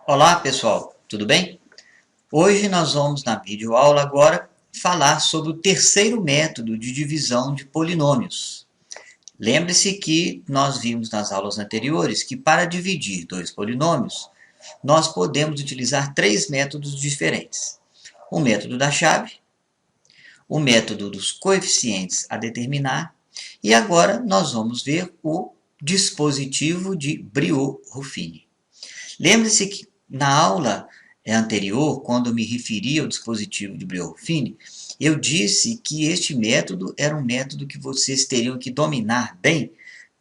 Olá pessoal, tudo bem? Hoje nós vamos na videoaula agora falar sobre o terceiro método de divisão de polinômios. Lembre-se que nós vimos nas aulas anteriores que para dividir dois polinômios, nós podemos utilizar três métodos diferentes. O método da chave, o método dos coeficientes a determinar e agora nós vamos ver o dispositivo de Briot-Ruffini. Lembre-se que na aula anterior, quando eu me referi ao dispositivo de Briot-Ruffini, eu disse que este método era um método que vocês teriam que dominar bem,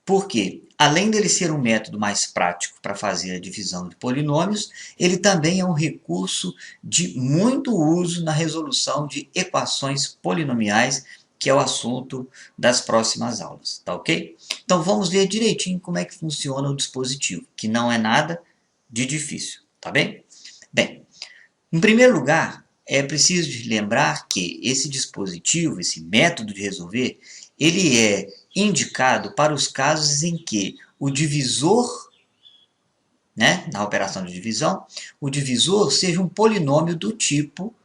porque, além dele ser um método mais prático para fazer a divisão de polinômios, ele também é um recurso de muito uso na resolução de equações polinomiais, que é o assunto das próximas aulas, tá ok? Então vamos ver direitinho como é que funciona o dispositivo, que não é nada de difícil, tá bem? Bem, em primeiro lugar, é preciso lembrar que esse dispositivo, esse método de resolver, ele é indicado para os casos em que o divisor, na operação de divisão, o divisor seja um polinômio do tipo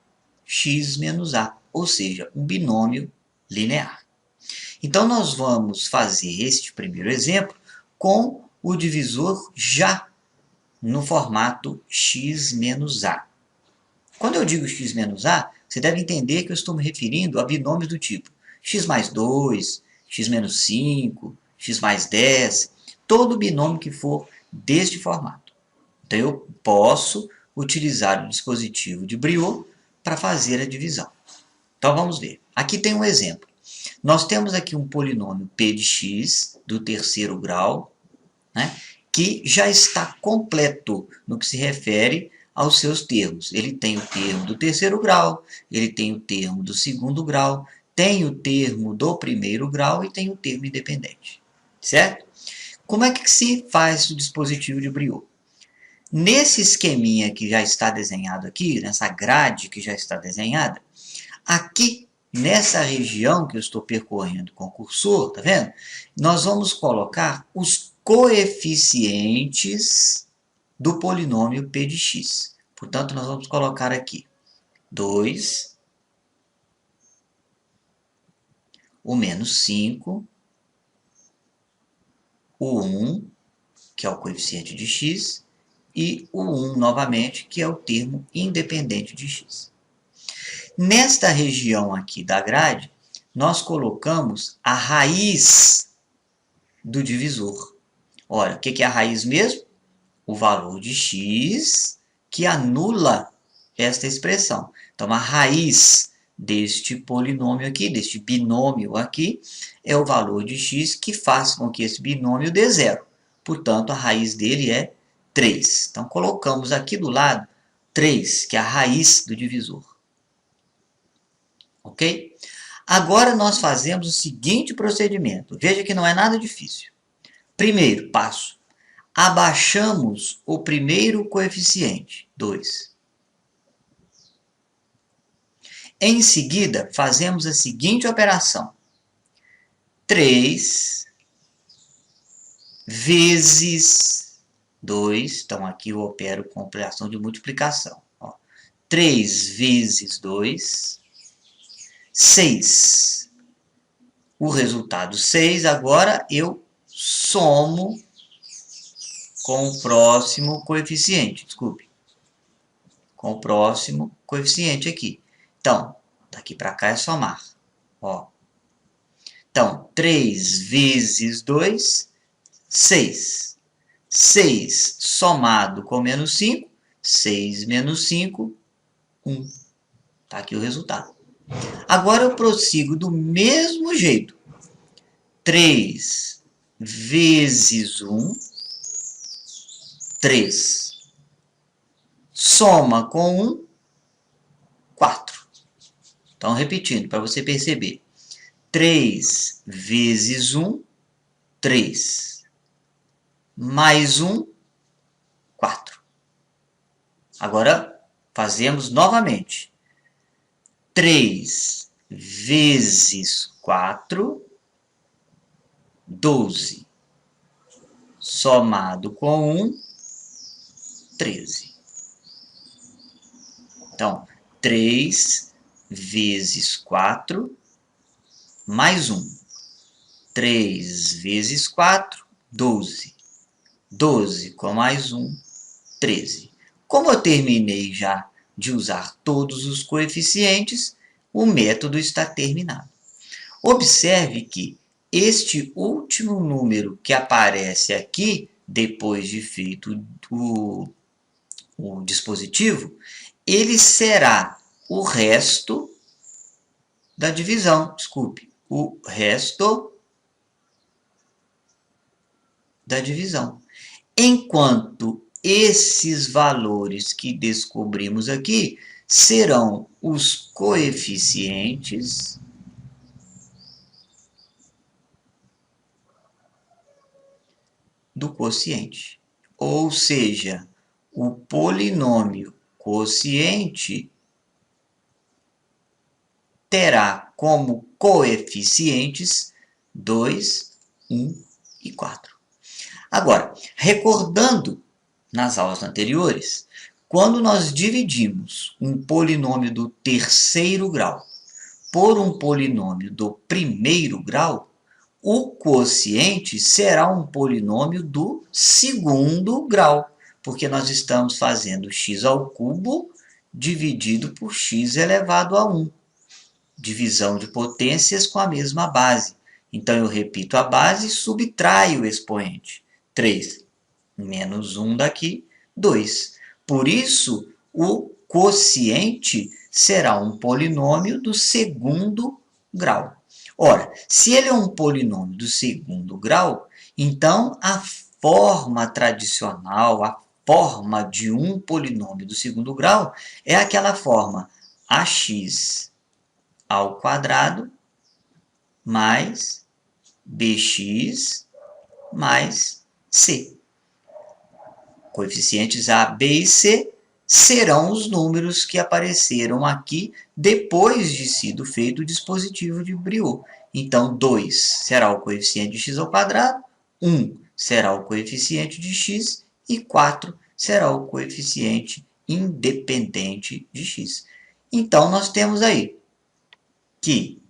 x menos a, ou seja, um binômio linear. Então, nós vamos fazer este primeiro exemplo com o divisor já no formato x menos a. Quando eu digo x menos a, você deve entender que eu estou me referindo a binômios do tipo x mais 2, x menos 5, x mais 10, todo binômio que for deste formato. Então eu posso utilizar o dispositivo de Briot para fazer a divisão. Então vamos ver. Aqui tem um exemplo. Nós temos aqui um polinômio p de x do terceiro grau, que já está completo no que se refere aos seus termos. Ele tem o termo do terceiro grau, ele tem o termo do segundo grau, tem o termo do primeiro grau e tem o termo independente. Certo? Como é que se faz o dispositivo de Briot? Nesse esqueminha que já está desenhado aqui, nessa grade que já está desenhada, aqui nessa região que eu estou percorrendo com o cursor, tá vendo? Nós vamos colocar os coeficientes do polinômio p de x. Portanto, nós vamos colocar aqui 2, o menos 5, o 1, que é o coeficiente de x, e o 1 novamente, que é o termo independente de x. Nesta região aqui da grade, nós colocamos a raiz do divisor. Olha, o que é a raiz mesmo? O valor de x que anula esta expressão. Então, a raiz deste polinômio aqui, deste binômio aqui, é o valor de x que faz com que esse binômio dê zero. Portanto, a raiz dele é 3. Então, colocamos aqui do lado 3, que é a raiz do divisor. Ok? Agora, nós fazemos o seguinte procedimento. Veja que não é nada difícil. Primeiro passo. Abaixamos o primeiro coeficiente, 2. Em seguida, fazemos a seguinte operação. 3 vezes 2, então aqui eu opero com operação de multiplicação. 3 vezes 2, 6. O resultado 6, agora eu somo com o próximo coeficiente, desculpe, com o próximo coeficiente aqui. Então, daqui para cá é somar. Então, 3 vezes 2, 6. 6 somado com menos 5, 6 menos 5, 1. Está aqui o resultado. Agora eu prossigo do mesmo jeito. 3 vezes 1, 3. Soma com 1, 4. Então, repetindo, para você perceber. 3 vezes 1, 3. Mais 1, 4. Agora, fazemos novamente. 3 vezes 4, 12. Somado com 1, 13. Então, 3 vezes 4 mais 1. 3 vezes 4, 12. 12 com mais 1, 13. Como eu terminei já de usar todos os coeficientes, o método está terminado. Observe que este último número que aparece aqui, depois de feito o dispositivo, ele será o resto da divisão, desculpe, o resto da divisão. Enquanto esses valores que descobrimos aqui serão os coeficientes do quociente. Ou seja, o polinômio quociente terá como coeficientes 2, 1 e 4. Agora, recordando nas aulas anteriores, quando nós dividimos um polinômio do terceiro grau por um polinômio do primeiro grau, o quociente será um polinômio do segundo grau, porque nós estamos fazendo x ao cubo dividido por x elevado a 1. Divisão de potências com a mesma base. Então, eu repito a base e subtraio o expoente. 3 menos 1 daqui, 2. Por isso, o quociente será um polinômio do segundo grau. Ora, se ele é um polinômio do segundo grau, então a forma tradicional, a forma de um polinômio do segundo grau é aquela forma ax ao quadrado mais bx mais c. Coeficientes A, B e C serão os números que apareceram aqui depois de sido feito o dispositivo de Briot. Então, 2 será o coeficiente de x ao quadrado, 1 será o coeficiente de x e 4 será o coeficiente independente de x. Então, nós temos aí que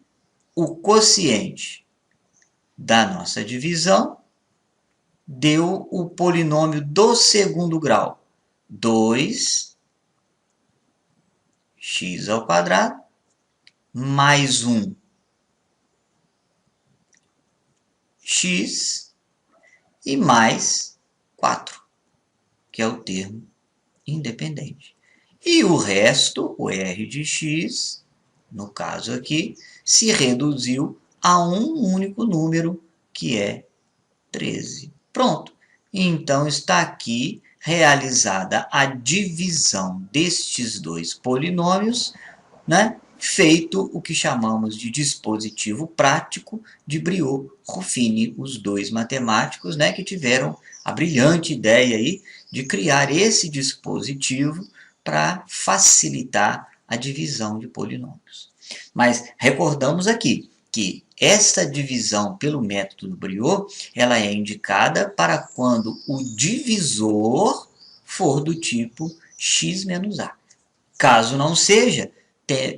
o quociente da nossa divisão deu o polinômio do segundo grau, 2x ao quadrado, mais 1x e mais 4, que é o termo independente. E o resto, o R de x, no caso aqui, se reduziu a um único número, que é 13. Pronto. Então, está aqui realizada a divisão destes dois polinômios, né? Feito o que chamamos de dispositivo prático de Briot-Ruffini, os dois matemáticos, né, que tiveram a brilhante ideia aí de criar esse dispositivo para facilitar a divisão de polinômios. Mas recordamos aqui que esta divisão pelo método do Briot, ela é indicada para quando o divisor for do tipo x menos a. Caso não seja,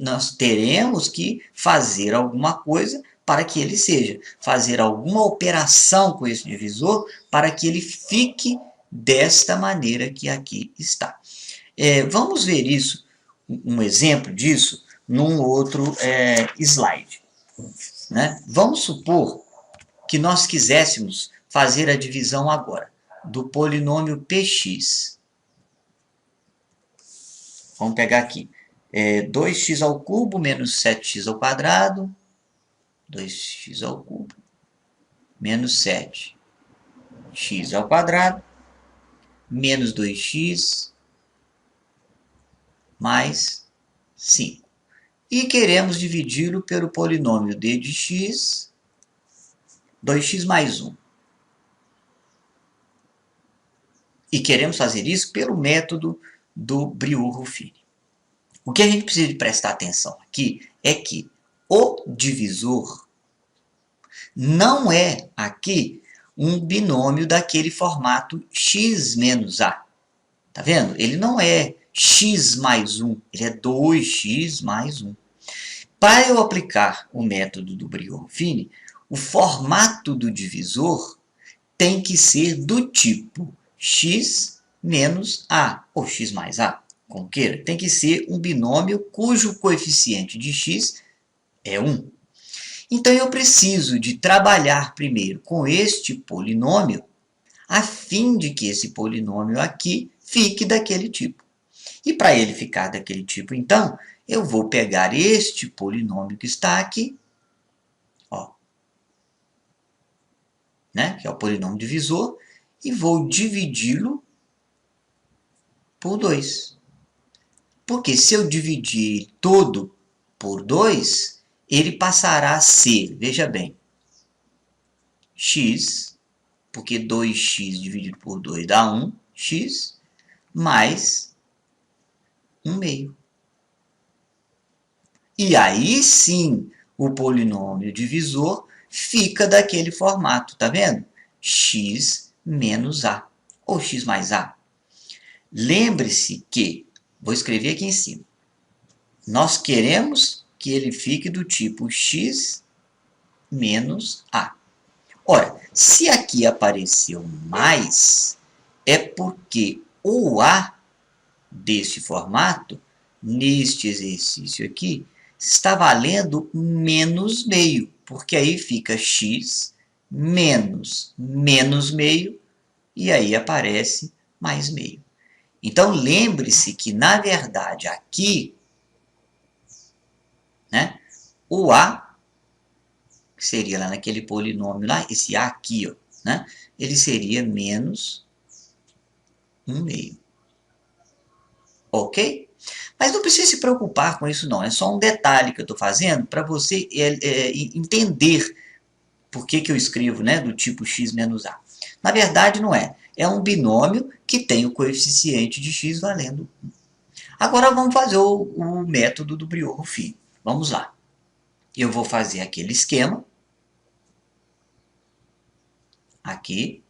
nós teremos que fazer alguma coisa para que ele seja, fazer alguma operação com esse divisor para que ele fique desta maneira que aqui está. Vamos ver isso, um exemplo disso, num outro slide. Né? Vamos supor que nós quiséssemos fazer a divisão agora do polinômio px. Vamos pegar aqui. 2x ao cubo menos 7x ao quadrado. 2x ao cubo menos 7x ao quadrado menos 2x mais 5. E queremos dividi-lo pelo polinômio d de x, 2x mais 1. E queremos fazer isso pelo método do Briot-Ruffini. O que a gente precisa de prestar atenção aqui é que o divisor não é aqui um binômio daquele formato x menos a. Tá vendo? Ele não é x mais 1, ele é 2x mais 1. Para eu aplicar o método do Briones-Ruffini, o formato do divisor tem que ser do tipo x menos a, ou x mais a, como queira. Tem que ser um binômio cujo coeficiente de x é 1. Então, eu preciso de trabalhar primeiro com este polinômio, a fim de que esse polinômio aqui fique daquele tipo. E para ele ficar daquele tipo, então, eu vou pegar este polinômio que está aqui, ó, né, que é o polinômio divisor, e vou dividi-lo por 2. Porque se eu dividir todo por 2, ele passará a ser, veja bem, x, porque 2x dividido por 2 dá 1x, mais 1 meio. E aí sim, o polinômio divisor fica daquele formato, tá vendo? X menos a, ou x mais a. Lembre-se que, vou escrever aqui em cima, nós queremos que ele fique do tipo x menos a. Ora, se aqui apareceu mais, é porque o a deste formato, neste exercício aqui, está valendo menos meio, porque aí fica x menos menos meio, e aí aparece mais meio. Então, lembre-se que, na verdade, aqui, né, o a, que seria lá naquele polinômio lá, esse a aqui, ó, né, ele seria menos 1 meio. Ok? Mas não precisa se preocupar com isso não, é só um detalhe que eu estou fazendo para você entender por que eu escrevo, né, do tipo x menos a. Na verdade não é, é um binômio que tem o coeficiente de x valendo 1. Agora vamos fazer o método do Briones-Ruffini. Vamos lá. Eu vou fazer aquele esquema, aqui,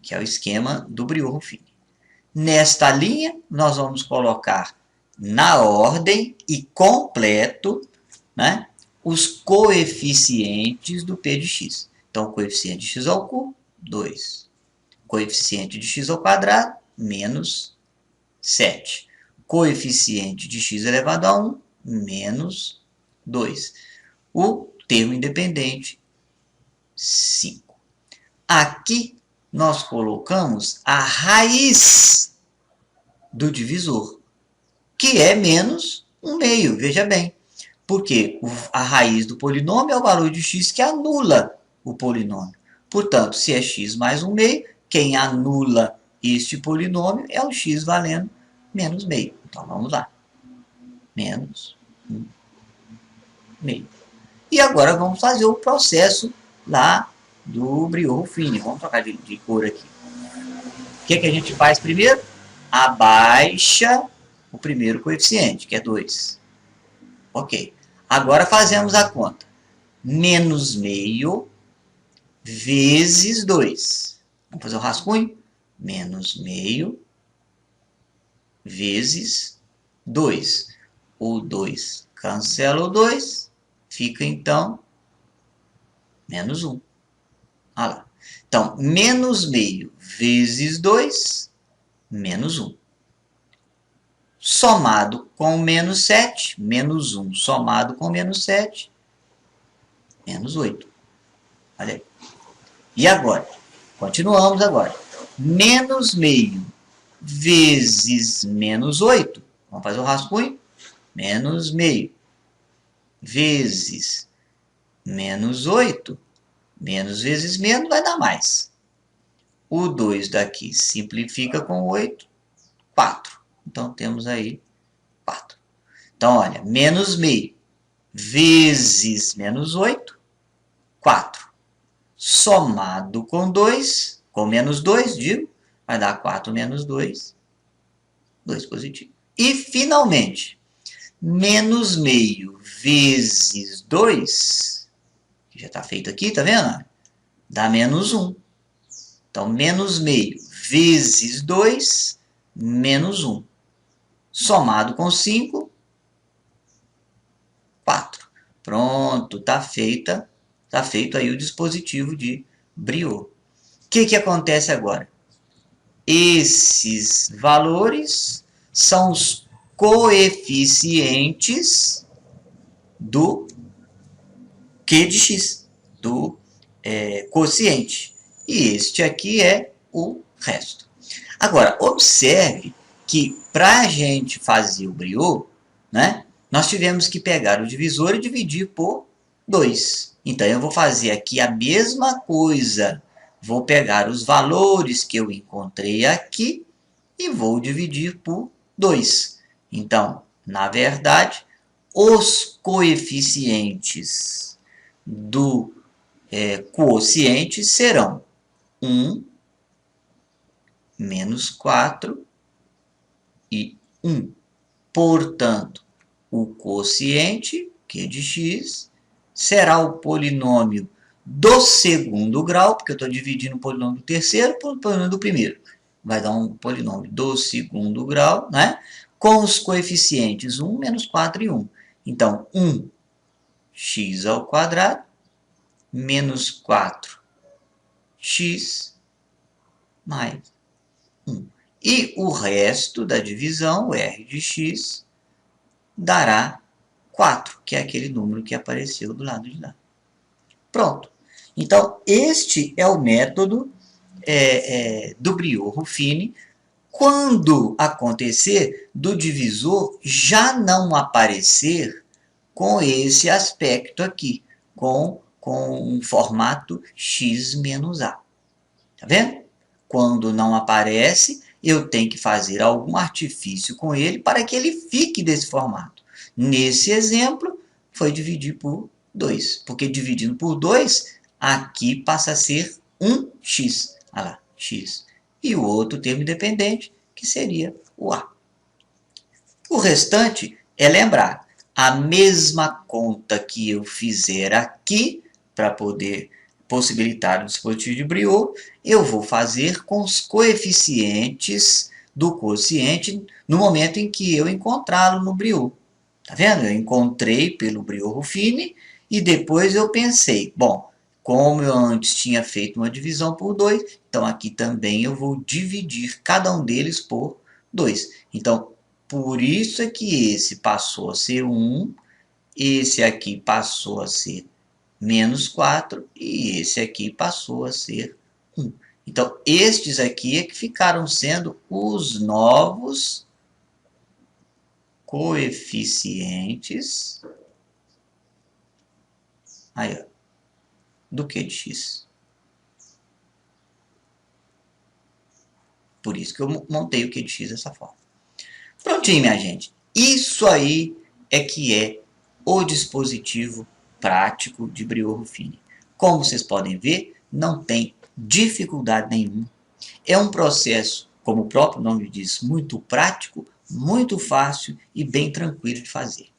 que é o esquema do Briones-Ruffini. Nesta linha, nós vamos colocar na ordem e completo, né, os coeficientes do p de x. Então, o coeficiente de x ao cubo, 2. Coeficiente de x ao quadrado, menos 7. Coeficiente de x elevado a 1, menos 2. O termo independente, 5. Aqui, nós colocamos a raiz do divisor, que é menos 1 meio, veja bem. Porque a raiz do polinômio é o valor de x que anula o polinômio. Portanto, se é x mais 1 meio, quem anula este polinômio é o x valendo menos meio. Então, vamos lá. Menos 1 meio. E agora vamos fazer o processo lá do Briones-Ruffini. Vamos trocar de cor aqui. O que a gente faz primeiro? Abaixa o primeiro coeficiente, que é 2. Ok. Agora fazemos a conta. Menos meio vezes 2. Vamos fazer o rascunho? Menos meio vezes 2. O 2 cancela o 2, fica então menos 1. Olha lá. Então, menos meio vezes 2, menos 1. Somado com menos 7, menos 1 somado com menos 7, menos 8. Olha aí. E agora? Continuamos agora. Menos meio vezes menos 8. Vamos fazer o rascunho? Menos meio vezes menos 8. Menos vezes menos vai dar mais. O 2 daqui simplifica com 8, 4. Então, temos aí 4. Então, olha, menos meio vezes menos 8, 4. Somado com 2, com menos 2, digo, vai dar 4 menos 2, 2 positivo. E, finalmente, menos meio vezes 2, que já está feito aqui, tá vendo? Dá menos 1. Então, menos meio vezes 2, menos 1. somado com 5, 4. Pronto, está feito aí o dispositivo de Briot. O que acontece agora? Esses valores são os coeficientes do Q de x, do quociente. E este aqui é o resto. Agora, observe que para a gente fazer o Briot, né, nós tivemos que pegar o divisor e dividir por 2. Então, eu vou fazer aqui a mesma coisa. Vou pegar os valores que eu encontrei aqui e vou dividir por 2. Então, na verdade, os coeficientes do quociente serão 1, menos 4 e 1. Portanto, o quociente, Q de x, será o polinômio do segundo grau, porque eu estou dividindo o polinômio do terceiro pelo polinômio do primeiro. Vai dar um polinômio do segundo grau, né? Com os coeficientes 1, menos 4 e 1. Então, 1x ao quadrado menos 4x mais 1. E o resto da divisão, o R de x, dará 4, que é aquele número que apareceu do lado de lá. Pronto. Então, este é o método do Briot-Ruffini, quando acontecer do divisor já não aparecer com esse aspecto aqui, com um formato x menos a. Tá vendo? Quando não aparece, eu tenho que fazer algum artifício com ele para que ele fique desse formato. Nesse exemplo, foi dividir por 2, porque dividindo por 2, aqui passa a ser 1x. Olha lá, x. E o outro termo independente, que seria o a. O restante é lembrar, a mesma conta que eu fizer aqui, para poder possibilitar o dispositivo de Briot, eu vou fazer com os coeficientes do quociente no momento em que eu encontrá-lo no Briot. Tá vendo? Eu encontrei pelo Briot-Ruffini e depois eu pensei, bom, como eu antes tinha feito uma divisão por 2, então aqui também eu vou dividir cada um deles por 2. Então, por isso é que esse passou a ser 1, esse aqui passou a ser menos 4 e esse aqui passou a ser 1. Então, estes aqui é que ficaram sendo os novos coeficientes aí, ó, do Q de x. Por isso que eu montei o Q de x dessa forma. Prontinho, minha gente. Isso aí é que é o dispositivo prático de Briot-Ruffini. Como vocês podem ver, não tem dificuldade nenhuma. É um processo, como o próprio nome diz, muito prático, muito fácil e bem tranquilo de fazer.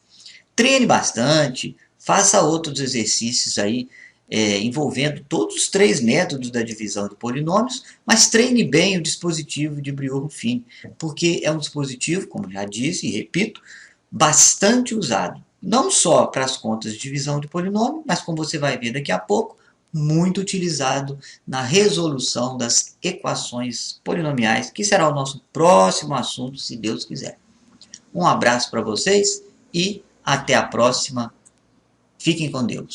Treine bastante, faça outros exercícios aí, envolvendo todos os 3 métodos da divisão de polinômios, mas treine bem o dispositivo de Briot-Ruffini, porque é um dispositivo, como já disse e repito, bastante usado. Não só para as contas de divisão de polinômio, mas como você vai ver daqui a pouco, muito utilizado na resolução das equações polinomiais, que será o nosso próximo assunto, se Deus quiser. Um abraço para vocês e até a próxima. Fiquem com Deus.